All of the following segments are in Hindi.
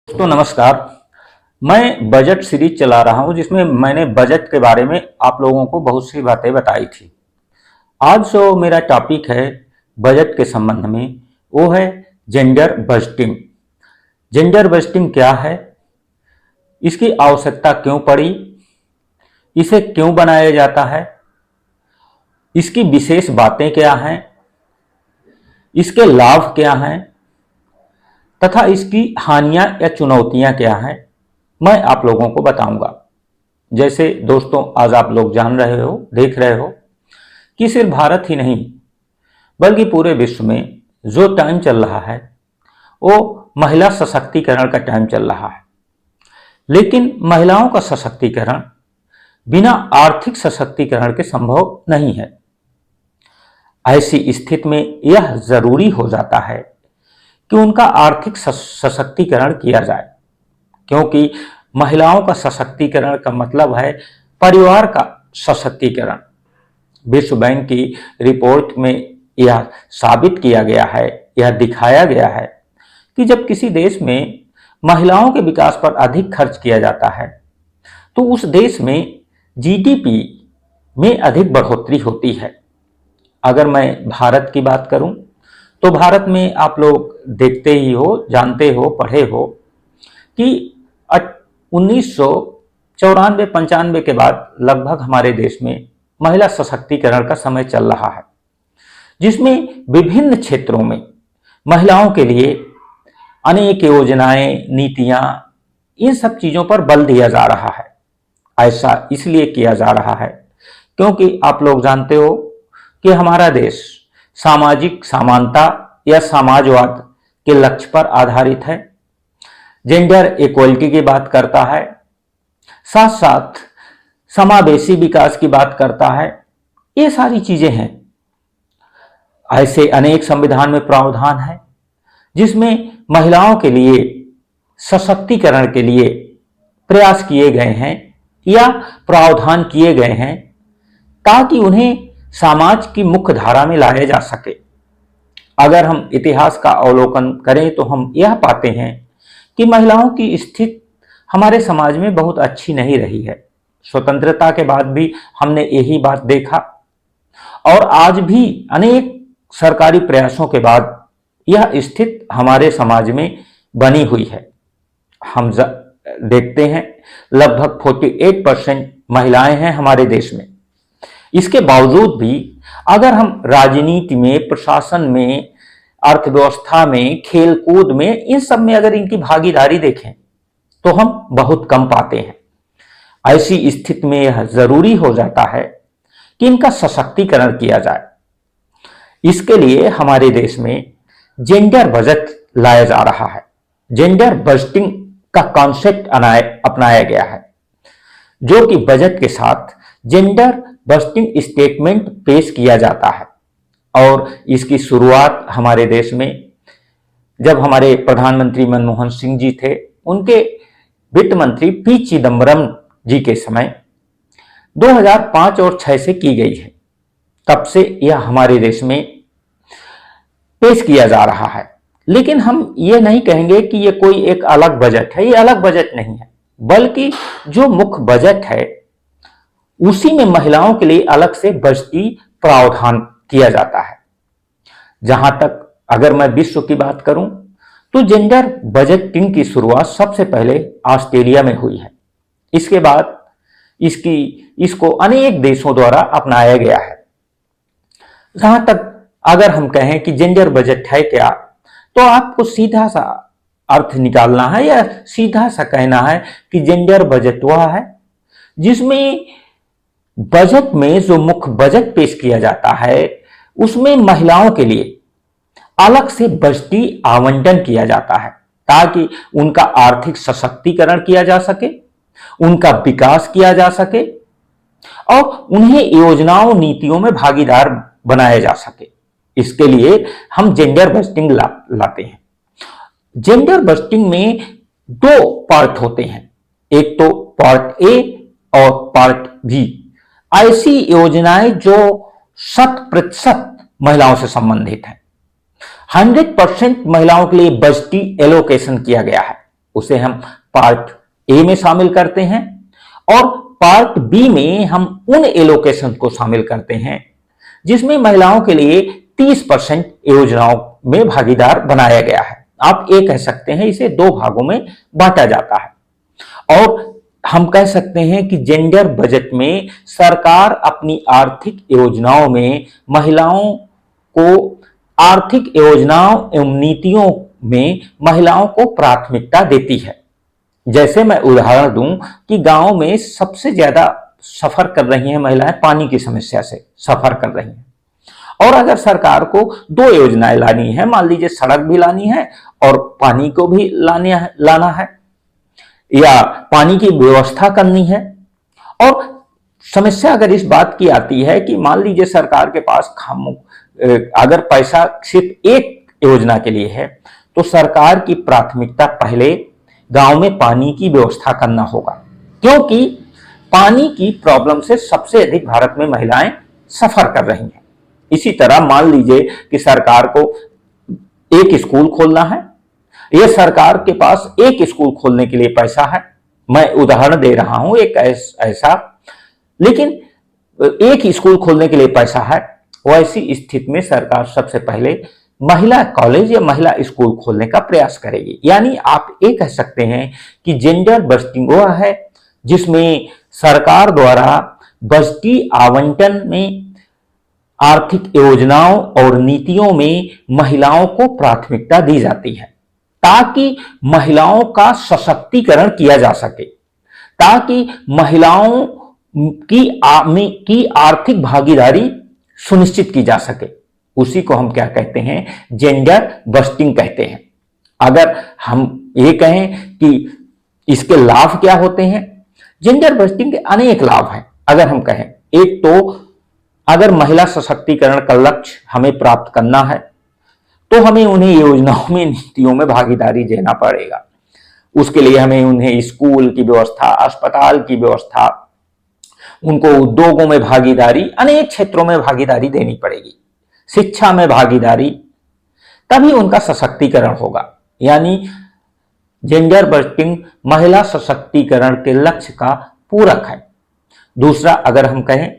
दोस्तों नमस्कार। मैं बजट सीरीज चला रहा हूं जिसमें मैंने बजट के बारे में आप लोगों को बहुत सी बातें बताई थी। आज जो मेरा टॉपिक है बजट के संबंध में वो है जेंडर बजटिंग। जेंडर बजटिंग क्या है, इसकी आवश्यकता क्यों पड़ी, इसे क्यों बनाया जाता है, इसकी विशेष बातें क्या हैं, इसके लाभ क्या हैं तथा इसकी हानियां या चुनौतियां क्या हैं, मैं आप लोगों को बताऊंगा। जैसे दोस्तों आज आप लोग जान रहे हो, देख रहे हो कि सिर्फ भारत ही नहीं बल्कि पूरे विश्व में जो टाइम चल रहा है वो महिला सशक्तिकरण का टाइम चल रहा है। लेकिन महिलाओं का सशक्तिकरण बिना आर्थिक सशक्तिकरण के संभव नहीं है। ऐसी स्थिति में यह जरूरी हो जाता है कि उनका आर्थिक सशक्तिकरण किया जाए, क्योंकि महिलाओं का सशक्तिकरण का मतलब है परिवार का सशक्तिकरण। विश्व बैंक की रिपोर्ट में यह साबित किया गया है, यह दिखाया गया है कि जब किसी देश में महिलाओं के विकास पर अधिक खर्च किया जाता है तो उस देश में जीडीपी में अधिक बढ़ोतरी होती है। अगर मैं भारत की बात करूं तो भारत में आप लोग देखते ही हो, जानते हो, पढ़े हो कि 1994-95 के बाद लगभग हमारे देश में महिला सशक्तिकरण का समय चल रहा है, जिसमें विभिन्न क्षेत्रों में महिलाओं के लिए अनेक योजनाएं, नीतियां, इन सब चीजों पर बल दिया जा रहा है। ऐसा इसलिए किया जा रहा है क्योंकि आप लोग जानते हो कि हमारा देश सामाजिक समानता या समाजवाद के लक्ष्य पर आधारित है, जेंडर इक्वलिटी की बात करता है, साथ साथ समावेशी विकास की बात करता है। ये सारी चीजें हैं। ऐसे अनेक संविधान में प्रावधान है जिसमें महिलाओं के लिए सशक्तिकरण के लिए प्रयास किए गए हैं या प्रावधान किए गए हैं ताकि उन्हें समाज की मुख्य धारा में लाया जा सके। अगर हम इतिहास का अवलोकन करें तो हम यह पाते हैं कि महिलाओं की स्थिति हमारे समाज में बहुत अच्छी नहीं रही है। स्वतंत्रता के बाद भी हमने यही बात देखा और आज भी अनेक सरकारी प्रयासों के बाद यह स्थिति हमारे समाज में बनी हुई है। हम देखते हैं लगभग 48% महिलाएं हैं हमारे देश में। इसके बावजूद भी अगर हम राजनीति में, प्रशासन में, अर्थव्यवस्था में, खेल कूद में, इन सब में अगर इनकी भागीदारी देखें तो हम बहुत कम पाते हैं। ऐसी स्थिति में यह जरूरी हो जाता है कि इनका सशक्तिकरण किया जाए। इसके लिए हमारे देश में जेंडर बजट लाया जा रहा है। जेंडर बजटिंग का कॉन्सेप्ट अपनाया गया है, जो कि बजट के साथ जेंडर बजटिंग स्टेटमेंट पेश किया जाता है। और इसकी शुरुआत हमारे देश में जब हमारे प्रधानमंत्री मनमोहन सिंह जी थे, उनके वित्त मंत्री पी चिदम्बरम जी के समय 2005 और 6 से की गई है। तब से यह हमारे देश में पेश किया जा रहा है। लेकिन हम ये नहीं कहेंगे कि ये कोई एक अलग बजट है। ये अलग बजट नहीं है, बल्कि जो मुख्य बजट है उसी में महिलाओं के लिए अलग से बजटीय प्रावधान किया जाता है। जहां तक अगर मैं विश्व की बात करूं तो जेंडर बजटिंग की शुरुआत सबसे पहले ऑस्ट्रेलिया में हुई है। इसके बाद इसको अनेक देशों द्वारा अपनाया गया है। जहां तक अगर हम कहें कि जेंडर बजट है क्या, तो आपको सीधा सा अर्थ निकालना है या सीधा सा कहना है कि जेंडर बजट वह है जिसमें बजट में जो मुख्य बजट पेश किया जाता है उसमें महिलाओं के लिए अलग से बजटीय आवंटन किया जाता है ताकि उनका आर्थिक सशक्तिकरण किया जा सके, उनका विकास किया जा सके और उन्हें योजनाओं, नीतियों में भागीदार बनाया जा सके। इसके लिए हम जेंडर बजटिंग लाते हैं। जेंडर बजटिंग में 2 पार्ट होते हैं, एक तो पार्ट ए और पार्ट बी। ऐसी योजनाएं जो 100% महिलाओं से संबंधित है, 100% महिलाओं के लिए बजटीय एलोकेशन किया गया है। उसे हम पार्ट ए में शामिल करते हैं और पार्ट बी में हम उन एलोकेशन को शामिल करते हैं जिसमें महिलाओं के लिए 30% योजनाओं में भागीदार बनाया गया है। आप ये कह सकते हैं इसे दो भागों में बांटा जाता है और हम कह सकते हैं कि जेंडर बजट में सरकार अपनी आर्थिक योजनाओं में महिलाओं को आर्थिक योजनाओं एवं नीतियों में महिलाओं को प्राथमिकता देती है। जैसे मैं उदाहरण दूं कि गांव में सबसे ज्यादा सफर कर रही हैं महिलाएं, पानी की समस्या से सफर कर रही हैं और अगर सरकार को दो योजनाएं लानी है, मान लीजिए सड़क भी लानी है और पानी को भी लाना है या पानी की व्यवस्था करनी है। और समस्या अगर इस बात की आती है कि मान लीजिए सरकार के पास अगर पैसा सिर्फ एक योजना के लिए है तो सरकार की प्राथमिकता पहले गांव में पानी की व्यवस्था करना होगा, क्योंकि पानी की प्रॉब्लम से सबसे अधिक भारत में महिलाएं सफर कर रही हैं। इसी तरह मान लीजिए कि सरकार को एक स्कूल खोलना है, यह सरकार के पास एक स्कूल खोलने के लिए पैसा है, मैं उदाहरण दे रहा हूं एक ऐसा, लेकिन एक स्कूल खोलने के लिए पैसा है, वैसी स्थिति में सरकार सबसे पहले महिला कॉलेज या महिला स्कूल खोलने का प्रयास करेगी। यानी आप ये कह सकते हैं कि जेंडर बजटिंग वह है जिसमें सरकार द्वारा बजटीय आवंटन में आर्थिक योजनाओं और नीतियों में महिलाओं को प्राथमिकता दी जाती है ताकि महिलाओं का सशक्तिकरण किया जा सके, ताकि महिलाओं की आर्थिक भागीदारी सुनिश्चित की जा सके। उसी को हम क्या कहते हैं, जेंडर बस्टिंग कहते हैं। अगर हम ये कहें कि इसके लाभ क्या होते हैं, जेंडर बस्टिंग के अनेक लाभ हैं। अगर हम कहें, एक तो अगर महिला सशक्तिकरण का लक्ष्य हमें प्राप्त करना है तो हमें उन्हें योजनाओं में, नीतियों में भागीदारी देना पड़ेगा। उसके लिए हमें उन्हें स्कूल की व्यवस्था, अस्पताल की व्यवस्था, उनको उद्योगों में भागीदारी, अनेक क्षेत्रों में भागीदारी देनी पड़ेगी, शिक्षा में भागीदारी, तभी उनका सशक्तिकरण होगा। यानी जेंडर बस्टिंग महिला सशक्तिकरण के लक्ष्य का पूरक है। दूसरा, अगर हम कहें,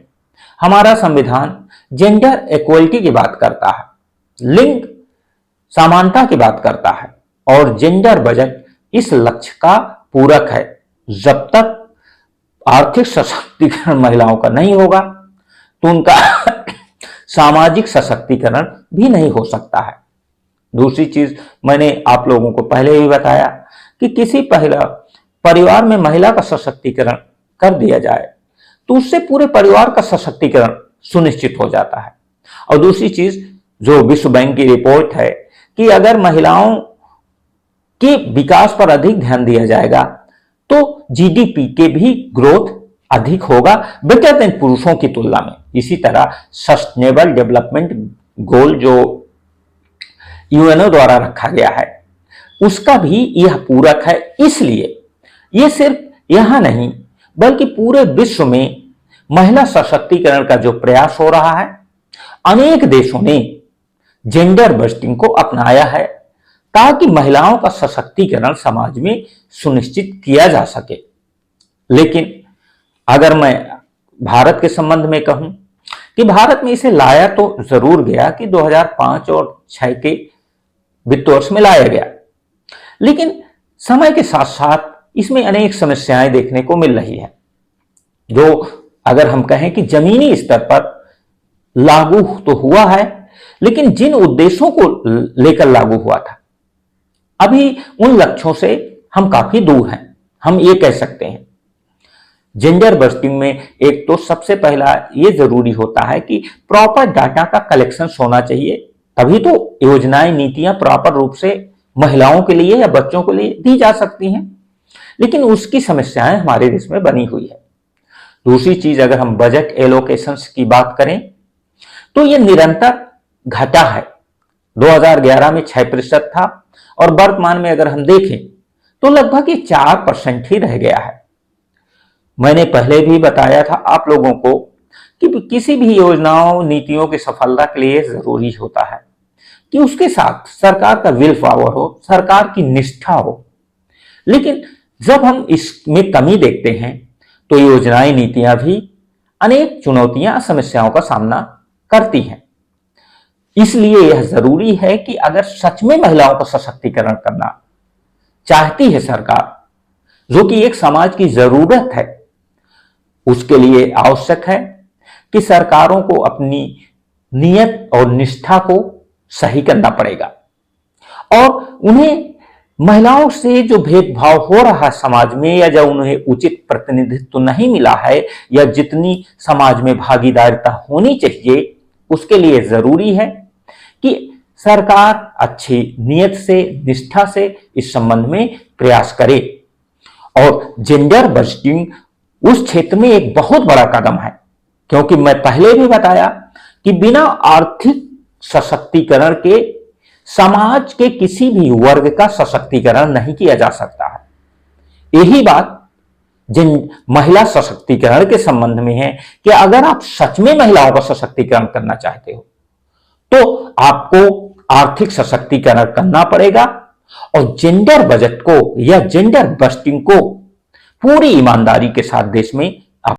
हमारा संविधान जेंडर इक्वलिटी की बात करता है, लिंग समानता की बात करता है और जेंडर बजट इस लक्ष्य का पूरक है। जब तक आर्थिक सशक्तिकरण महिलाओं का नहीं होगा तो उनका सामाजिक सशक्तिकरण भी नहीं हो सकता है। दूसरी चीज, मैंने आप लोगों को पहले ही बताया कि किसी परिवार में महिला का सशक्तिकरण कर दिया जाए तो उससे पूरे परिवार का सशक्तिकरण सुनिश्चित हो जाता है। और दूसरी चीज, जो विश्व बैंक की रिपोर्ट है कि अगर महिलाओं के विकास पर अधिक ध्यान दिया जाएगा तो जीडीपी के भी ग्रोथ अधिक होगा, बेटर देन पुरुषों की तुलना में। इसी तरह सस्टेनेबल डेवलपमेंट गोल जो यूएनओ द्वारा रखा गया है, उसका भी यह पूरक है। इसलिए यह सिर्फ यहां नहीं बल्कि पूरे विश्व में महिला सशक्तिकरण का जो प्रयास हो रहा है, अनेक देशों ने जेंडर बस्टिंग को अपनाया है ताकि महिलाओं का सशक्तिकरण समाज में सुनिश्चित किया जा सके। लेकिन अगर मैं भारत के संबंध में कहूं कि भारत में इसे लाया तो जरूर गया कि 2005 और 2006 के वित्त वर्ष में लाया गया, लेकिन समय के साथ साथ इसमें अनेक समस्याएं देखने को मिल रही है, जो अगर हम कहें कि जमीनी स्तर पर लागू तो हुआ है, लेकिन जिन उद्देश्यों को लेकर लागू हुआ था अभी उन लक्ष्यों से हम काफी दूर हैं, हम ये कह सकते हैं। जेंडर बस्टिंग में एक तो सबसे पहला ये जरूरी होता है कि प्रॉपर डाटा का कलेक्शन होना चाहिए, तभी तो योजनाएं, नीतियां प्रॉपर रूप से महिलाओं के लिए या बच्चों के लिए दी जा सकती हैं, लेकिन उसकी समस्याएं हमारे देश में बनी हुई है। दूसरी चीज, अगर हम बजट एलोकेशंस की बात करें तो ये निरंतर घटा है। 2011 में 6% था और वर्तमान में अगर हम देखें तो लगभग ये 4% ही रह गया है। मैंने पहले भी बताया था आप लोगों को कि किसी भी योजनाओं, नीतियों की सफलता के लिए जरूरी होता है कि उसके साथ सरकार का विल पावर हो, सरकार की निष्ठा हो। लेकिन जब हम इसमें कमी देखते हैं तो योजनाएं, नीतियां भी अनेक चुनौतियां, समस्याओं का सामना करती हैं। इसलिए यह जरूरी है कि अगर सच में महिलाओं का सशक्तिकरण करना चाहती है सरकार, जो कि एक समाज की जरूरत है, उसके लिए आवश्यक है कि सरकारों को अपनी नियत और निष्ठा को सही करना पड़ेगा और उन्हें महिलाओं से जो भेदभाव हो रहा है समाज में, या जो उन्हें उचित प्रतिनिधित्व नहीं मिला है, या जितनी समाज में भागीदारिता होनी चाहिए, उसके लिए जरूरी है कि सरकार अच्छी नियत से, निष्ठा से इस संबंध में प्रयास करे। और जेंडर बजटिंग उस क्षेत्र में एक बहुत बड़ा कदम है, क्योंकि मैं पहले भी बताया कि बिना आर्थिक सशक्तिकरण के समाज के किसी भी वर्ग का सशक्तिकरण नहीं किया जा सकता है। यही बात जिन महिला सशक्तिकरण के संबंध में है कि अगर आप सच में महिलाओं का सशक्तिकरण करना चाहते हो तो आपको आर्थिक सशक्तिकरण करना पड़ेगा और जेंडर बजट को या जेंडर बस्टिंग को पूरी ईमानदारी के साथ देश में